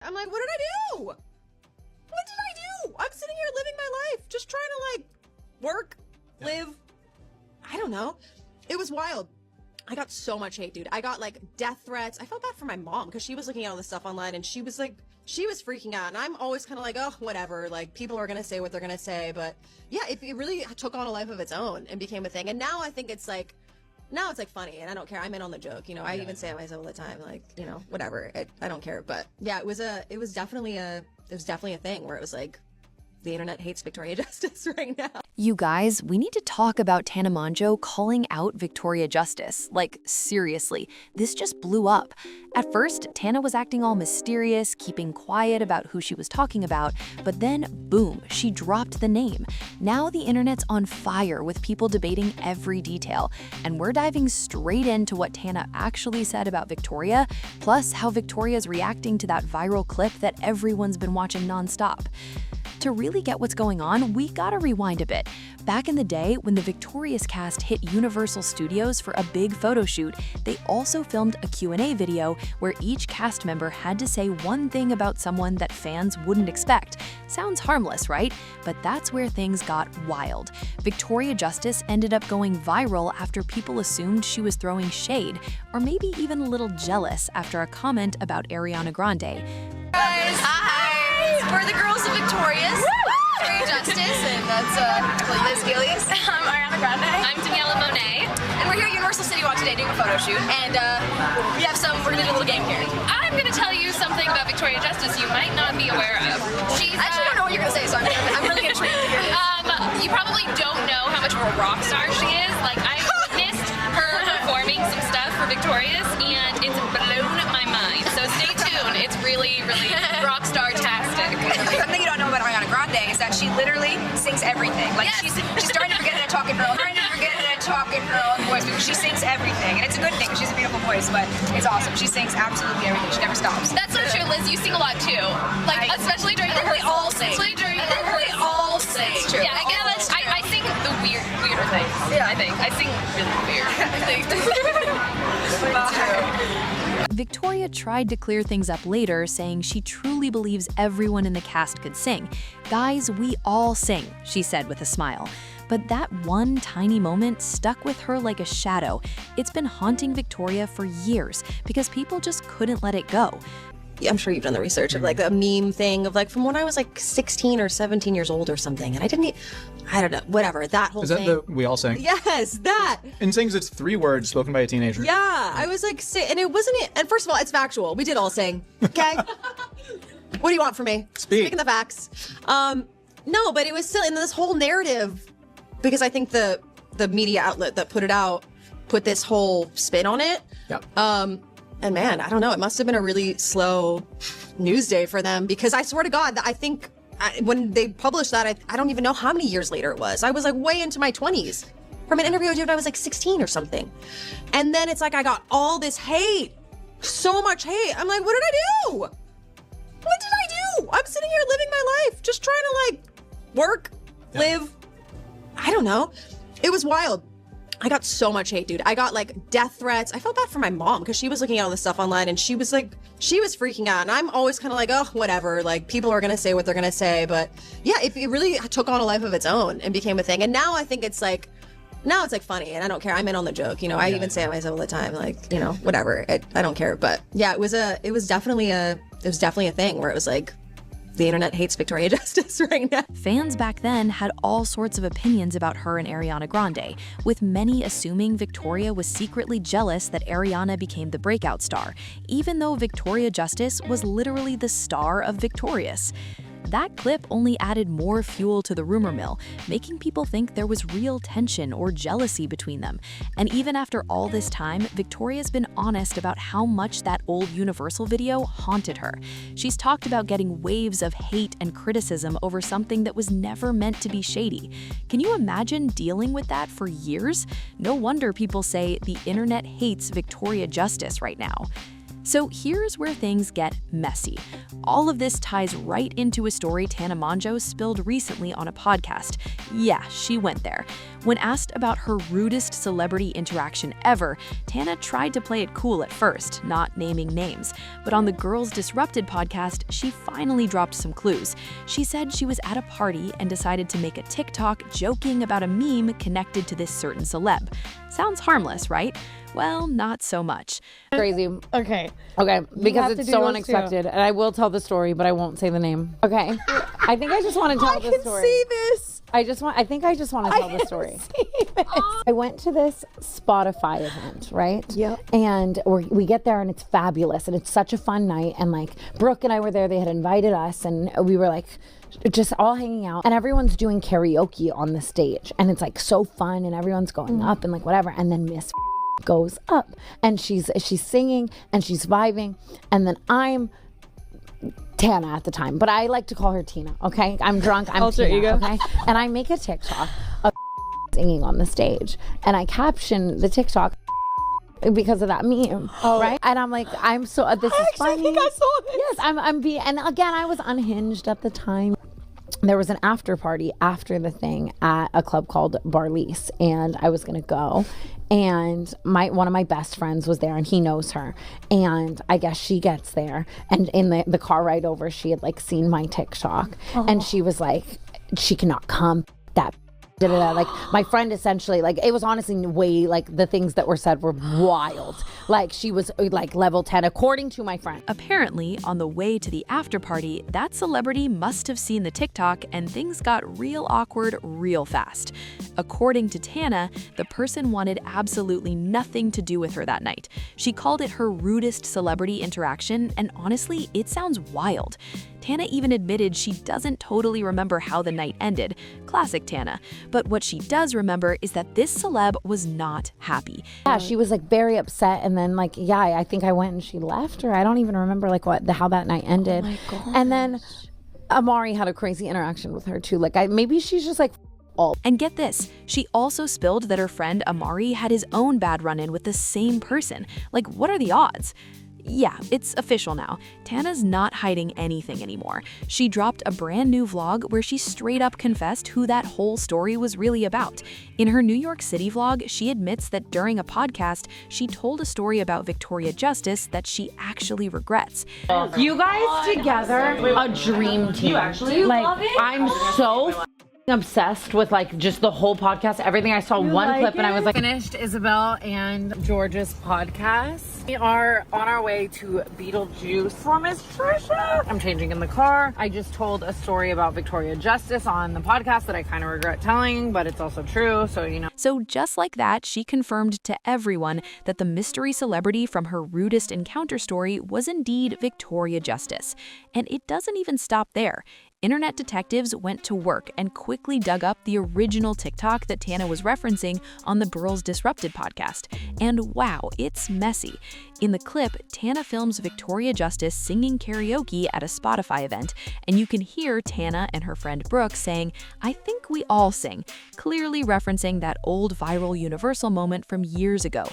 I'm like, what did I do? What did I do? I'm sitting here living my life, just trying to work, live. I don't know. It was wild. I got so much hate, dude. I got death threats. I felt bad for my mom because she was looking at all this stuff online and she was freaking out. And I'm always kind of oh, whatever. People are going to say what they're going to say. But yeah, it really took on a life of its own and became a thing. And now I think it's now it's funny and I don't care. I'm in on the joke. I even say it myself all the time, whatever. I don't care. But yeah, it was definitely a thing where it was the internet hates Victoria Justice right now. You guys, we need to talk about Tana Mongeau calling out Victoria Justice. Seriously, this just blew up. At first, Tana was acting all mysterious, keeping quiet about who she was talking about, but then, boom, she dropped the name. Now the internet's on fire with people debating every detail, and we're diving straight into what Tana actually said about Victoria, plus how Victoria's reacting to that viral clip that everyone's been watching nonstop. To really get what's going on, we gotta rewind a bit. Back in the day, when the Victorious cast hit Universal Studios for a big photo shoot, they also filmed a Q&A video where each cast member had to say one thing about someone that fans wouldn't expect. Sounds harmless, right? But that's where things got wild. Victoria Justice ended up going viral after people assumed she was throwing shade, or maybe even a little jealous after a comment about Ariana Grande. Guys, hi! We're the girls of Victorious. Victoria Justice, and that's Liz Gillies. I'm Ariana Grande. I'm Daniela Monet. And we're here at Universal City Walk today doing a photo shoot. And we're gonna do a little game here. I'm gonna tell you something about Victoria Justice you might not be aware of. I actually don't know what you're gonna say, so I'm really intrigued to hear this. You probably don't know how much of a rock star she is. I witnessed her performing some stuff for Victorious, and it's blown my mind. So stay tuned. It's really, really rock star-tastic. Something you don't know about Ariana Grande is that she literally sings everything. She's starting to forget how to talk in her own voice because she sings everything. And it's a good thing because she's a beautiful voice, but it's awesome. She sings absolutely everything. She never stops. That's so true, Liz. You sing a lot too. Especially during rehearsals. We all sing. We all sing. It's true. Yeah, I sing the weirder things. Yeah. I think. I sing really weird. I think. Victoria tried to clear things up later, saying she truly believes everyone in the cast could sing. Guys, we all sing, she said with a smile. But that one tiny moment stuck with her like a shadow. It's been haunting Victoria for years because people just couldn't let it go. I'm sure you've done the research of a meme thing of from when I was 16 or 17 years old or something. And I don't know, whatever, that whole thing. Is that the we all sing? Yes, that. In sings, it's 3 words spoken by a teenager. Yeah, I was and it wasn't, and first of all, it's factual. We did all sing, okay? What do you want from me? Speaking the facts. No, but it was still in this whole narrative, because I think the media outlet that put it out put this whole spin on it. Yeah. And man, I don't know, it must have been a really slow news day for them, because I swear to God, I think when they published that, I don't even know how many years later it was. I was way into my 20s from an interview I did when I was 16 or something. And then it's I got all this hate, so much hate. I'm what did I do? What did I do? I'm sitting here living my life, just trying to work, live. I don't know. It was wild. I got so much hate, dude. I got death threats. I felt bad for my mom because she was looking at all this stuff online and she was freaking out. And I'm always kind of oh, whatever. People are going to say what they're going to say. But yeah, it really took on a life of its own and became a thing. And now I think it's now it's funny and I don't care. I'm in on the joke. I even say it myself all the time, whatever. I don't care. But yeah, it was definitely a thing where it was the internet hates Victoria Justice right now. Fans back then had all sorts of opinions about her and Ariana Grande, with many assuming Victoria was secretly jealous that Ariana became the breakout star, even though Victoria Justice was literally the star of Victorious. That clip only added more fuel to the rumor mill, making people think there was real tension or jealousy between them. And even after all this time, Victoria's been honest about how much that old Universal video haunted her. She's talked about getting waves of hate and criticism over something that was never meant to be shady. Can you imagine dealing with that for years? No wonder people say the internet hates Victoria Justice right now. So here's where things get messy. All of this ties right into a story Tana Mongeau spilled recently on a podcast. Yeah, she went there. When asked about her rudest celebrity interaction ever, Tana tried to play it cool at first, not naming names. But on the Girls Disrupted podcast, she finally dropped some clues. She said she was at a party and decided to make a TikTok joking about a meme connected to this certain celeb. Sounds harmless, right? Well, not so much. Crazy. Okay. Okay, because have to it's do so those unexpected. And I will tell the story, but I won't say the name. Okay. I think I just want to tell the story. See this. I think I just want to tell the story. I went to this Spotify event, right? Yep. And we get there and it's fabulous and it's such a fun night. And like Brooke and I were there, they had invited us and we were like just all hanging out and everyone's doing karaoke on the stage and it's like so fun and everyone's going up and like whatever. And then Miss goes up and she's singing and she's vibing and then I'm Tana at the time, but I like to call her Tina, okay? I'm drunk, I'm Alter Tina, ego. okay? And I make a TikTok of singing on the stage and I caption the TikTok because of that meme, right? And I'm like, this is funny. I think I saw this. Yes, I'm being, and again, I was unhinged at the time. There was an after party after the thing at a club called Barlise, and I was gonna go. And one of my best friends was there, and he knows her. And I guess she gets there, and in the car ride over, she had like seen my TikTok, and she was like, "She cannot come." That. Like my friend essentially, like it was honestly way like the things that were said were wild. Like she was like level 10 according to my friend. Apparently, on the way to the after party, that celebrity must have seen the TikTok and things got real awkward real fast. According to Tana, the person wanted absolutely nothing to do with her that night. She called it her rudest celebrity interaction, and honestly, it sounds wild. Tana even admitted she doesn't totally remember how the night ended. Classic Tana. But what she does remember is that this celeb was not happy. Yeah, she was like very upset, and then like I think I went and she left, or I don't even remember like how that night ended. Oh my gosh. And then Amari had a crazy interaction with her too. Like maybe she's just like all. And get this, she also spilled that her friend Amari had his own bad run-in with the same person. Like, what are the odds? Yeah, it's official now. Tana's not hiding anything anymore. She dropped a brand new vlog where she straight up confessed who that whole story was really about. In her New York City vlog, she admits that during a podcast, she told a story about Victoria Justice that she actually regrets. You guys together, a dream team. You actually love it? I'm so obsessed with like just the whole podcast, everything. I saw one clip and I was like, finished Isabel and George's podcast. We are on our way to Beetlejuice for Miss Trisha. I'm changing in the car. I just told a story about Victoria Justice on the podcast that I kind of regret telling, but it's also true, so you know. So just like that, she confirmed to everyone that the mystery celebrity from her rudest encounter story was indeed Victoria Justice. And it doesn't even stop there. Internet detectives went to work and quickly dug up the original TikTok that Tana was referencing on the Girls Disrupted podcast. And wow, it's messy. In the clip, Tana films Victoria Justice singing karaoke at a Spotify event, and you can hear Tana and her friend Brooke saying, "I think we all sing," clearly referencing that old viral Universal moment from years ago.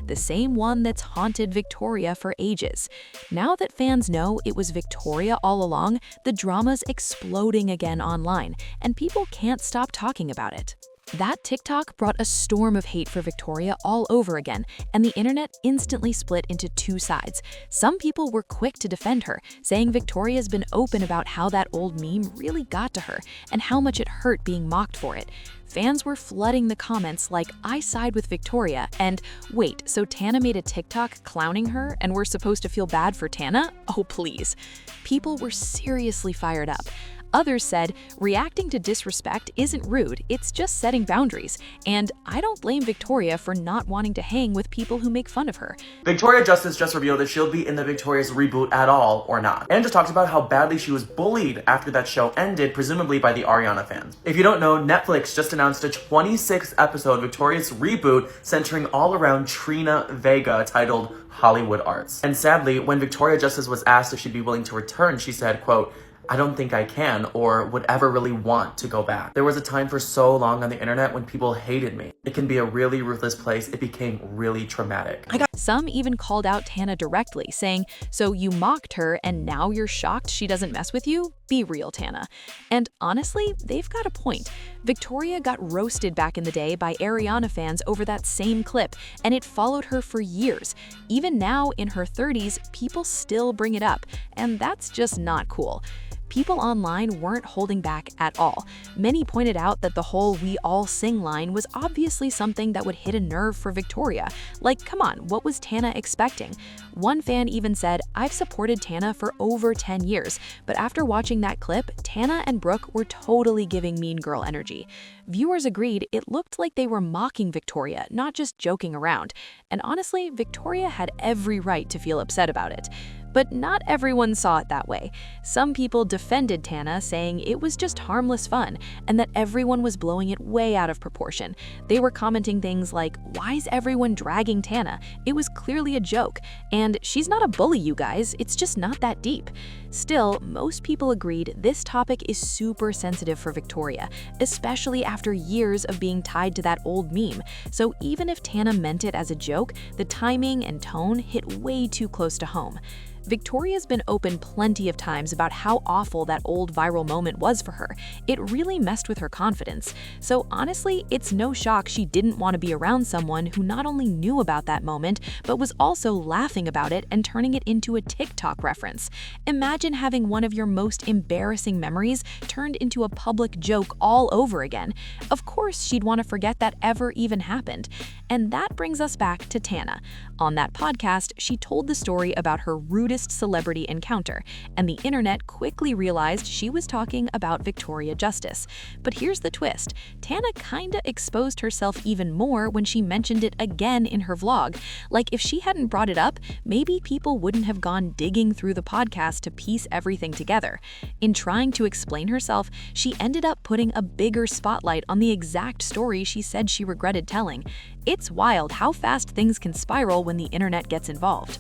The same one that's haunted Victoria for ages. Now that fans know it was Victoria all along, the drama's exploding again online, and people can't stop talking about it. That TikTok brought a storm of hate for Victoria all over again, and the internet instantly split into two sides. Some people were quick to defend her, saying Victoria's been open about how that old meme really got to her, and how much it hurt being mocked for it. Fans were flooding the comments like, "I side with Victoria," and "Wait, so Tana made a TikTok clowning her and we're supposed to feel bad for Tana? Oh, please." People were seriously fired up. Others said, reacting to disrespect isn't rude, it's just setting boundaries. And I don't blame Victoria for not wanting to hang with people who make fun of her. Victoria Justice just revealed if she'll be in the Victorious reboot at all or not. And just talked about how badly she was bullied after that show ended, presumably by the Ariana fans. If you don't know, Netflix just announced a 26th episode Victorious reboot centering all around Trina Vega titled Hollywood Arts. And sadly, when Victoria Justice was asked if she'd be willing to return, she said, quote, I don't think I can or would ever really want to go back. There was a time for so long on the internet when people hated me. It can be a really ruthless place. It became really traumatic. Some even called out Tana directly, saying, "So you mocked her and now you're shocked she doesn't mess with you? Be real, Tana." And honestly, they've got a point. Victoria got roasted back in the day by Ariana fans over that same clip, and it followed her for years. Even now, in her 30s, people still bring it up, and that's just not cool. People online weren't holding back at all. Many pointed out that the whole "we all sing" line was obviously something that would hit a nerve for Victoria. Like, come on, what was Tana expecting? One fan even said, "I've supported Tana for over 10 years, but after watching that clip, Tana and Brooke were totally giving mean girl energy." Viewers agreed it looked like they were mocking Victoria, not just joking around. And honestly, Victoria had every right to feel upset about it. But not everyone saw it that way. Some people defended Tana, saying it was just harmless fun and that everyone was blowing it way out of proportion. They were commenting things like, "Why's everyone dragging Tana? It was clearly a joke. And she's not a bully, you guys. It's just not that deep." Still, most people agreed this topic is super sensitive for Victoria, especially after years of being tied to that old meme. So even if Tana meant it as a joke, the timing and tone hit way too close to home. Victoria's been open plenty of times about how awful that old viral moment was for her. It really messed with her confidence. So honestly, it's no shock she didn't want to be around someone who not only knew about that moment, but was also laughing about it and turning it into a TikTok reference. Imagine having one of your most embarrassing memories turned into a public joke all over again. Of course, she'd want to forget that ever even happened. And that brings us back to Tana. On that podcast, she told the story about her rudest celebrity encounter, and the internet quickly realized she was talking about Victoria Justice. But here's the twist. Tana kinda exposed herself even more when she mentioned it again in her vlog. Like, if she hadn't brought it up, maybe people wouldn't have gone digging through the podcast to piece everything together. In trying to explain herself, she ended up putting a bigger spotlight on the exact story she said she regretted telling. It's wild how fast things can spiral when the internet gets involved.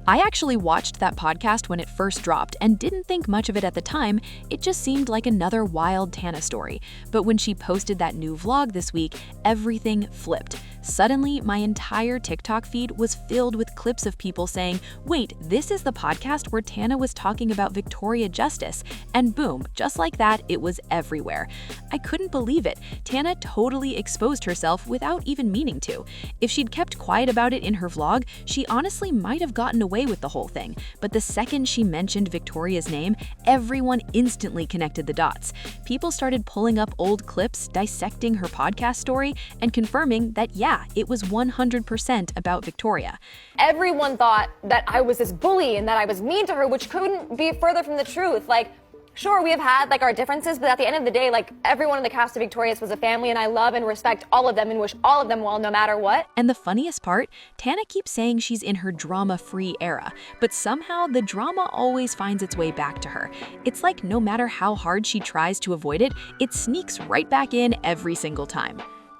I actually watched that podcast when it first dropped and didn't think much of it at the time. It just seemed like another wild Tana story. But when she posted that new vlog this week, everything flipped. Suddenly, my entire TikTok feed was filled with clips of people saying, "Wait, this is the podcast where Tana was talking about Victoria Justice." And boom, just like that, it was everywhere. I couldn't believe it. Tana totally exposed herself without even meaning to. If she'd kept quiet about it in her vlog, she honestly might have gotten away with the whole thing. But the second she mentioned Victoria's name, everyone instantly connected the dots. People started pulling up old clips, dissecting her podcast story, and confirming that, yeah, it was 100% about Victoria. Everyone thought that I was this bully and that I was mean to her, which couldn't be further from the truth. Like, sure, we have had our differences, but at the end of the day, everyone in the cast of Victorious was a family, and I love and respect all of them and wish all of them well no matter what. And the funniest part, Tana keeps saying she's in her drama-free era, but somehow the drama always finds its way back to her. It's like no matter how hard she tries to avoid it, it sneaks right back in every single time.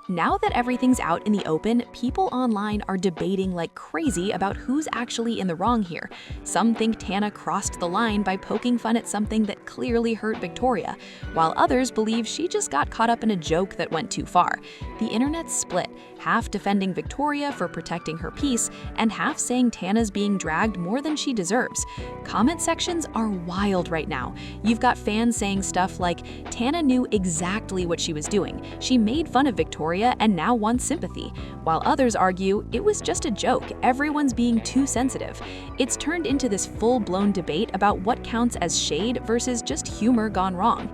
Now that everything's out in the open, people online are debating like crazy about who's actually in the wrong here. Some think Tana crossed the line by poking fun at something that clearly hurt Victoria, while others believe she just got caught up in a joke that went too far. The internet's split, half defending Victoria for protecting her peace, and half saying Tana's being dragged more than she deserves. Comment sections are wild right now. You've got fans saying stuff like, "Tana knew exactly what she was doing. She made fun of Victoria and now wants sympathy," while others argue it was just a joke, everyone's being too sensitive. It's turned into this full-blown debate about what counts as shade versus just humor gone wrong.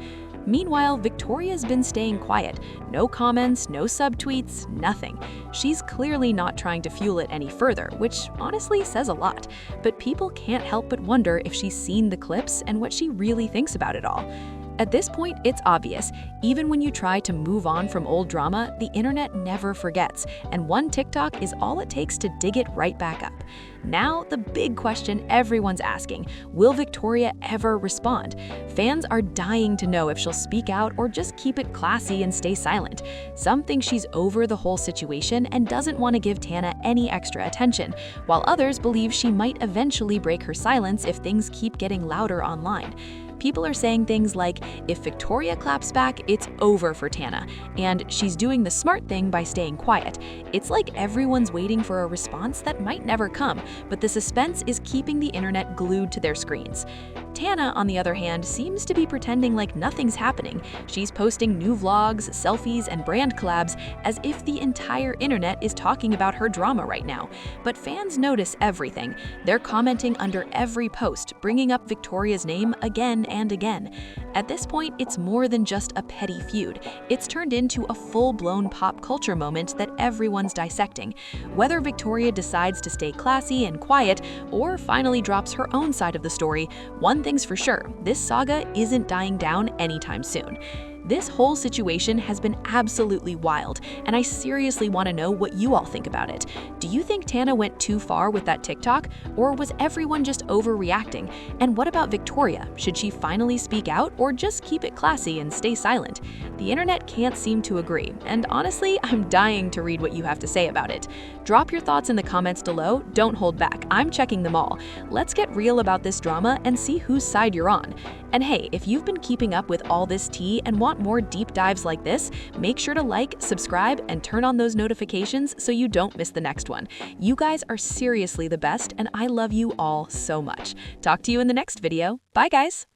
Meanwhile, Victoria's been staying quiet. No comments, no subtweets, nothing. She's clearly not trying to fuel it any further, which honestly says a lot. But people can't help but wonder if she's seen the clips and what she really thinks about it all. At this point, it's obvious. Even when you try to move on from old drama, the internet never forgets, and one TikTok is all it takes to dig it right back up. Now, the big question everyone's asking, will Victoria ever respond? Fans are dying to know if she'll speak out or just keep it classy and stay silent. Some think she's over the whole situation and doesn't want to give Tana any extra attention, while others believe she might eventually break her silence if things keep getting louder online. People are saying things like, if Victoria claps back, it's over for Tana, and she's doing the smart thing by staying quiet. It's like everyone's waiting for a response that might never come, but the suspense is keeping the internet glued to their screens. Tana, on the other hand, seems to be pretending like nothing's happening. She's posting new vlogs, selfies, and brand collabs as if the entire internet is talking about her drama right now. But fans notice everything. They're commenting under every post, bringing up Victoria's name again and again. At this point, it's more than just a petty feud. It's turned into a full-blown pop culture moment that everyone's dissecting. Whether Victoria decides to stay classy and quiet, or finally drops her own side of the story, one thing's for sure, this saga isn't dying down anytime soon. This whole situation has been absolutely wild, and I seriously want to know what you all think about it. Do you think Tana went too far with that TikTok, or was everyone just overreacting? And what about Victoria? Should she finally speak out, or just keep it classy and stay silent? The internet can't seem to agree, and honestly, I'm dying to read what you have to say about it. Drop your thoughts in the comments below, don't hold back, I'm checking them all. Let's get real about this drama and see whose side you're on. And hey, if you've been keeping up with all this tea and want more deep dives like this, make sure to like, subscribe, and turn on those notifications so you don't miss the next one. You guys are seriously the best, and I love you all so much. Talk to you in the next video. Bye, guys!